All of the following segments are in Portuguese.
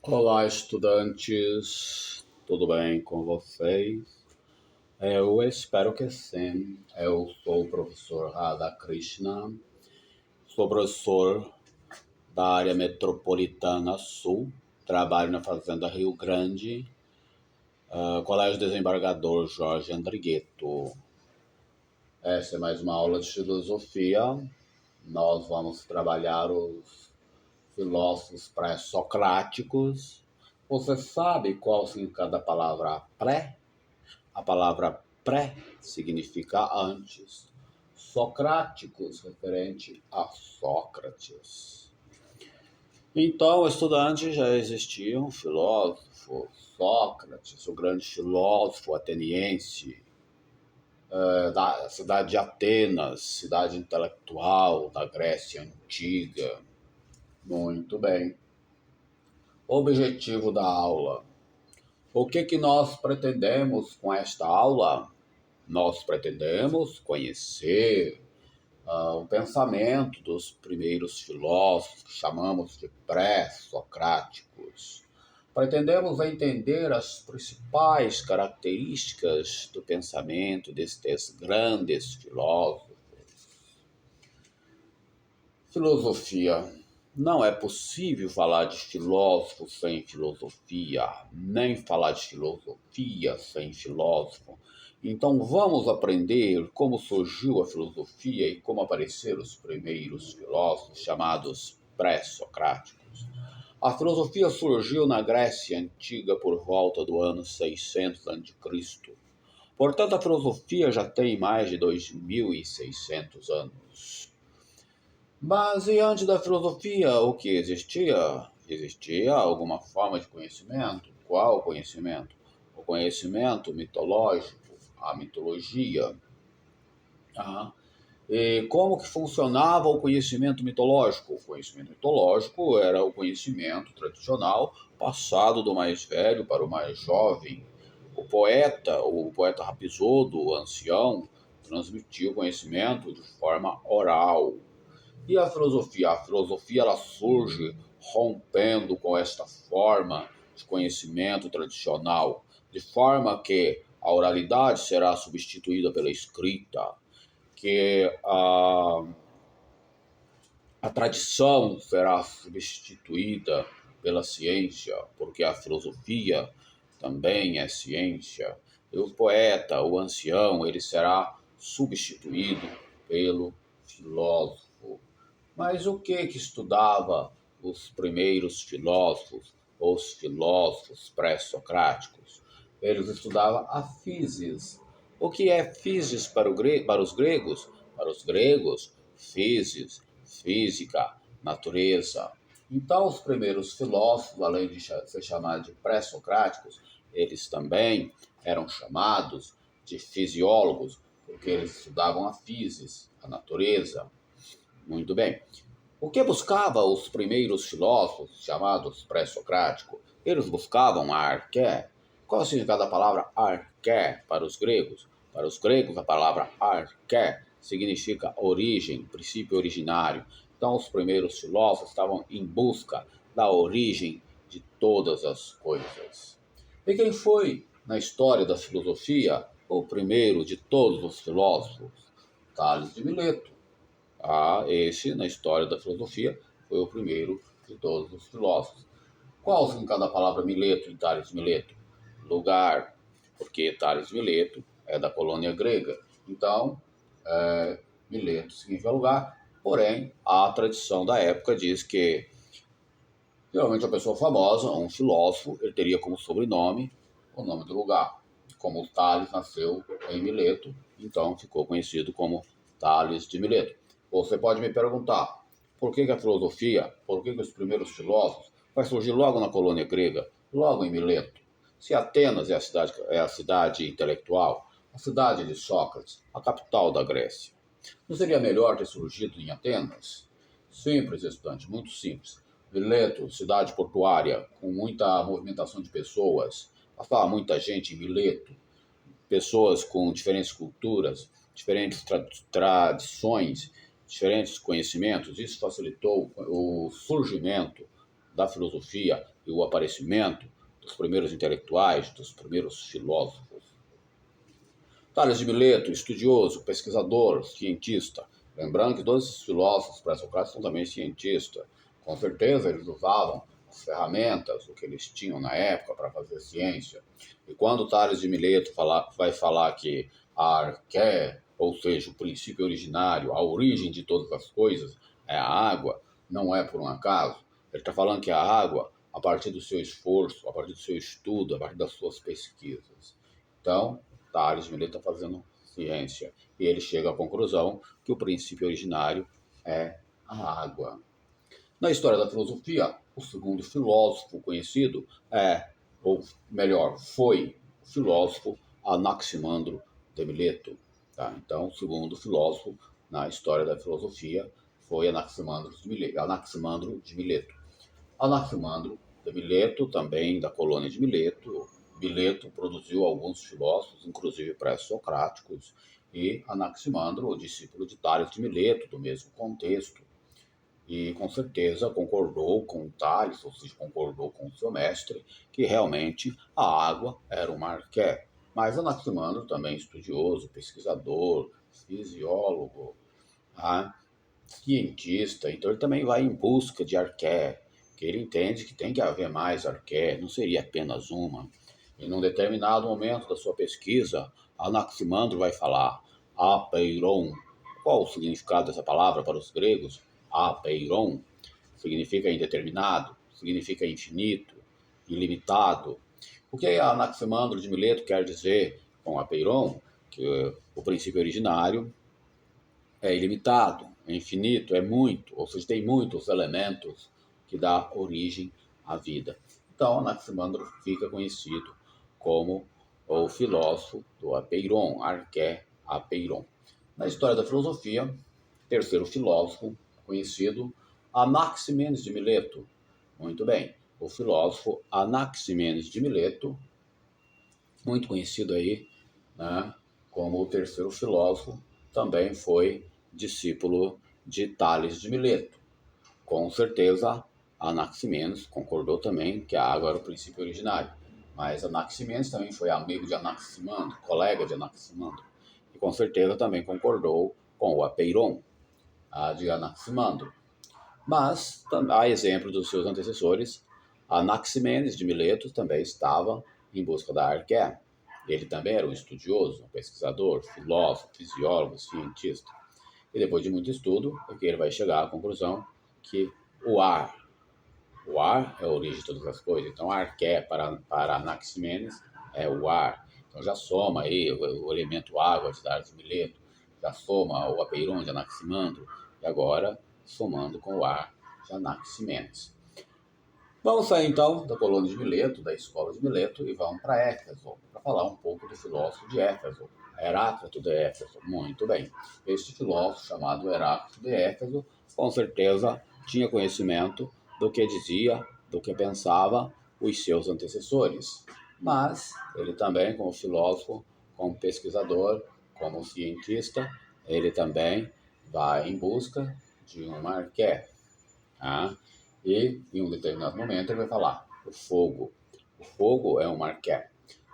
Olá, estudantes, tudo bem com vocês? Eu espero que sim. Eu sou o professor Radhakrishna, sou professor da área metropolitana sul, trabalho na Fazenda Rio Grande, Colégio Desembargador Jorge Andrigueto. Essa é mais uma aula de filosofia. Nós vamos trabalhar os filósofos pré-socráticos. Você sabe qual o significado da palavra pré? A palavra pré significa antes. Socráticos, referente a Sócrates. Então, estudantes, já existia um filósofo, Sócrates, o grande filósofo ateniense, da cidade de Atenas, cidade intelectual da Grécia Antiga. Muito bem. Objetivo da aula. O que nós pretendemos com esta aula? Nós pretendemos conhecer o pensamento dos primeiros filósofos, que chamamos de pré-socráticos. Pretendemos entender as principais características do pensamento destes grandes filósofos. Filosofia. Não é possível falar de filósofo sem filosofia, nem falar de filosofia sem filósofo. Então vamos aprender como surgiu a filosofia e como apareceram os primeiros filósofos chamados pré-socráticos. A filosofia surgiu na Grécia Antiga por volta do ano 600 a.C. Portanto, a filosofia já tem mais de 2.600 anos. Mas e antes da filosofia, o que existia? Existia alguma forma de conhecimento? Qual conhecimento? O conhecimento mitológico, a mitologia. E como que funcionava o conhecimento mitológico? O conhecimento mitológico era o conhecimento tradicional passado do mais velho para o mais jovem. O poeta Rapisodo, o ancião, transmitia o conhecimento de forma oral. E a filosofia? A filosofia ela surge rompendo com esta forma de conhecimento tradicional, de forma que a oralidade será substituída pela escrita, que a tradição será substituída pela ciência, porque a filosofia também é ciência. E o poeta, o ancião, ele será substituído pelo filósofo. Mas o que estudava os primeiros filósofos, os filósofos pré-socráticos? Eles estudavam a physis. O que é physis para os gregos? Para os gregos, physis, física, natureza. Então, os primeiros filósofos, além de ser chamados de pré-socráticos, eles também eram chamados de fisiólogos, porque eles estudavam a physis, a natureza. Muito bem. O que buscavam os primeiros filósofos, chamados pré-socráticos? Eles buscavam a arqué. Qual é o significado da palavra arqué para os gregos? Para os gregos, a palavra arqué significa origem, princípio originário. Então, os primeiros filósofos estavam em busca da origem de todas as coisas. E quem foi, na história da filosofia, o primeiro de todos os filósofos? Tales de Mileto. Esse, na história da filosofia, foi o primeiro de todos os filósofos. Qual o significado da palavra Mileto de Tales de Mileto? Lugar, porque Tales de Mileto é da colônia grega. Então, Mileto significa lugar, porém, a tradição da época diz que, geralmente, a pessoa famosa, um filósofo, ele teria como sobrenome o nome do lugar. Como Tales nasceu em Mileto, então ficou conhecido como Tales de Mileto. Você pode me perguntar, por que a filosofia, por que os primeiros filósofos vai surgir logo na colônia grega, logo em Mileto? Se Atenas é a cidade intelectual, a cidade de Sócrates, a capital da Grécia. Não seria melhor ter surgido em Atenas? Simples, estudante, muito simples. Mileto, cidade portuária, com muita movimentação de pessoas, passava muita gente em Mileto, pessoas com diferentes culturas, diferentes tradições, diferentes conhecimentos. Isso facilitou o surgimento da filosofia e o aparecimento dos primeiros intelectuais, dos primeiros filósofos. Tales de Mileto, estudioso, pesquisador, cientista. Lembrando que todos esses filósofos pré-socráticos são também cientistas. Com certeza eles usavam as ferramentas, o que eles tinham na época para fazer ciência. E quando Tales de Mileto vai falar que a arqué, ou seja, o princípio originário, a origem de todas as coisas, é a água, não é por um acaso. Ele está falando que a água, a partir do seu esforço, a partir do seu estudo, a partir das suas pesquisas. Então, Tales de Mileto está fazendo ciência. E ele chega à conclusão que o princípio originário é a água. Na história da filosofia, o segundo filósofo conhecido ou melhor, foi o filósofo Anaximandro de Mileto. Tá? Então, o segundo filósofo na história da filosofia foi Anaximandro de Mileto. Anaximandro de Mileto, também da colônia de Mileto. Mileto produziu alguns filósofos, inclusive pré-socráticos, e Anaximandro, o discípulo de Tales de Mileto, do mesmo contexto. E com certeza concordou com Tales, ou seja, concordou com o seu mestre, que realmente a água era uma arqué. Mas Anaximandro também estudioso, pesquisador, fisiólogo, cientista, então ele também vai em busca de arqué, que ele entende que tem que haver mais arqué, não seria apenas uma. Em um determinado momento da sua pesquisa, Anaximandro vai falar apeiron. Qual o significado dessa palavra para os gregos? Apeiron significa indeterminado, significa infinito, ilimitado. O que Anaximandro de Mileto quer dizer com apeiron? Que o princípio originário é ilimitado, é infinito, é muito, ou seja, tem muitos elementos que dá origem à vida. Então, Anaximandro fica conhecido como o filósofo do apeiron, arqué apeiron. Na história da filosofia, terceiro filósofo conhecido, Anaximenes de Mileto. Muito bem, o filósofo Anaximenes de Mileto, muito conhecido aí, né, como o terceiro filósofo, também foi discípulo de Tales de Mileto. Com certeza, Anaximenes concordou também que a água era o princípio originário. Mas Anaximenes também foi amigo de Anaximandro, colega de Anaximandro. E com certeza também concordou com o apeiron de Anaximandro. Mas, a exemplo dos seus antecessores, Anaximenes de Mileto também estava em busca da arqué. Ele também era um estudioso, um pesquisador, filósofo, fisiólogo, cientista. E depois de muito estudo, é que ele vai chegar à conclusão que o ar é a origem de todas as coisas. Então, a arqué para Anaximenes é o ar. Então, já soma aí o elemento água de Tales de Mileto, já soma o apeiron de Anaximandro, e agora somando com o ar de Anaximenes. Vamos sair então da colônia de Mileto, da escola de Mileto, e vamos para Éfeso, para falar um pouco do filósofo de Éfeso, Heráclito de Éfeso. Muito bem. Este filósofo chamado Heráclito de Éfeso, com certeza tinha conhecimento do que dizia, do que pensava os seus antecessores. Mas ele também, como filósofo, como pesquisador, como cientista, ele também vai em busca de uma arqué. E, em um determinado momento, ele vai falar o fogo. O fogo é uma arqué.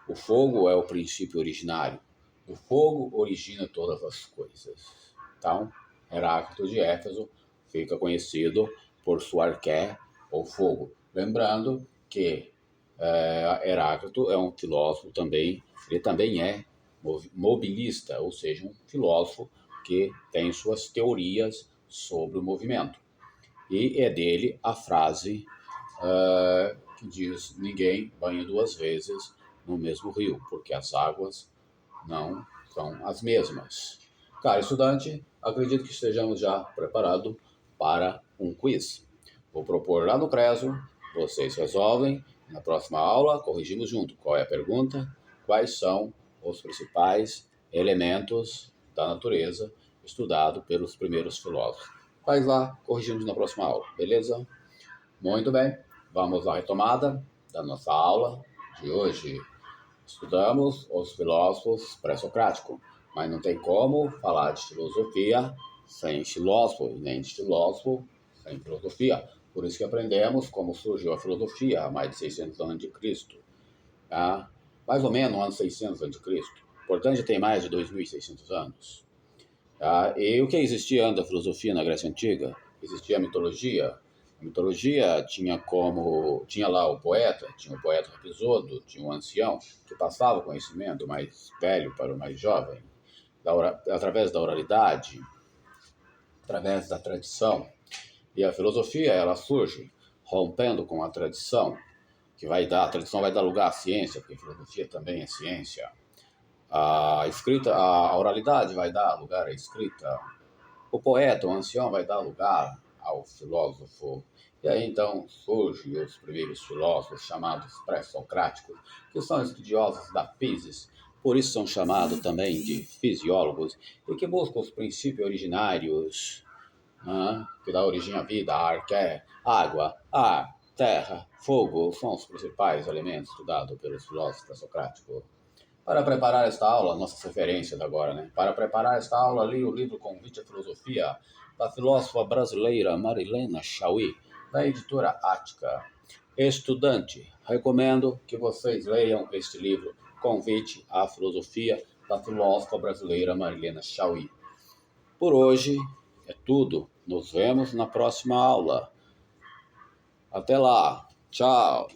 O fogo é o princípio originário. O fogo origina todas as coisas. Então, Heráclito de Éfeso fica conhecido por sua arqué, ou fogo. Lembrando que Heráclito é um filósofo também, ele também é mobilista, ou seja, um filósofo que tem suas teorias sobre o movimento. E é dele a frase que diz: ninguém banha duas vezes no mesmo rio, porque as águas não são as mesmas. Caro estudante, acredito que estejamos já preparados para um quiz. Vou propor lá no Creso, vocês resolvem. Na próxima aula, corrigimos junto. Qual é a pergunta? Quais são os principais elementos da natureza estudado pelos primeiros filósofos? Faz lá, corrigimos na próxima aula, beleza? Muito bem, vamos à retomada da nossa aula de hoje. Estudamos os filósofos pré-socráticos, mas não tem como falar de filosofia sem filósofo, nem de filósofo sem filosofia. Por isso que aprendemos como surgiu a filosofia há mais de 600 anos de Cristo. Tá? Mais ou menos no ano 600 a.C. Portanto, tem mais de 2.600 anos. Tá? E o que existia antes da filosofia na Grécia Antiga? Existia a mitologia. A mitologia tinha lá o poeta, tinha o poeta Episodo, tinha o ancião, que passava o conhecimento mais velho para o mais jovem, através da oralidade, através da tradição. E a filosofia, ela surge rompendo com a tradição, a tradição vai dar lugar à ciência, porque a filosofia também é ciência. A oralidade vai dar lugar à escrita. O poeta, o ancião, vai dar lugar ao filósofo. E aí então surgem os primeiros filósofos chamados pré-socráticos, que são estudiosos da physis, por isso são chamados também de fisiólogos, e que buscam os princípios originários, que dá origem à vida, ar, que é água, ar, terra, fogo, são os principais elementos estudados pelos filósofos pré-socráticos. Para preparar esta aula, nossas referências agora, né? Para preparar esta aula, li o livro Convite à Filosofia, da filósofa brasileira Marilena Chauí, da editora Ática. Estudante, recomendo que vocês leiam este livro, Convite à Filosofia, da filósofa brasileira Marilena Chauí. Por hoje é tudo. Nos vemos na próxima aula. Até lá. Tchau.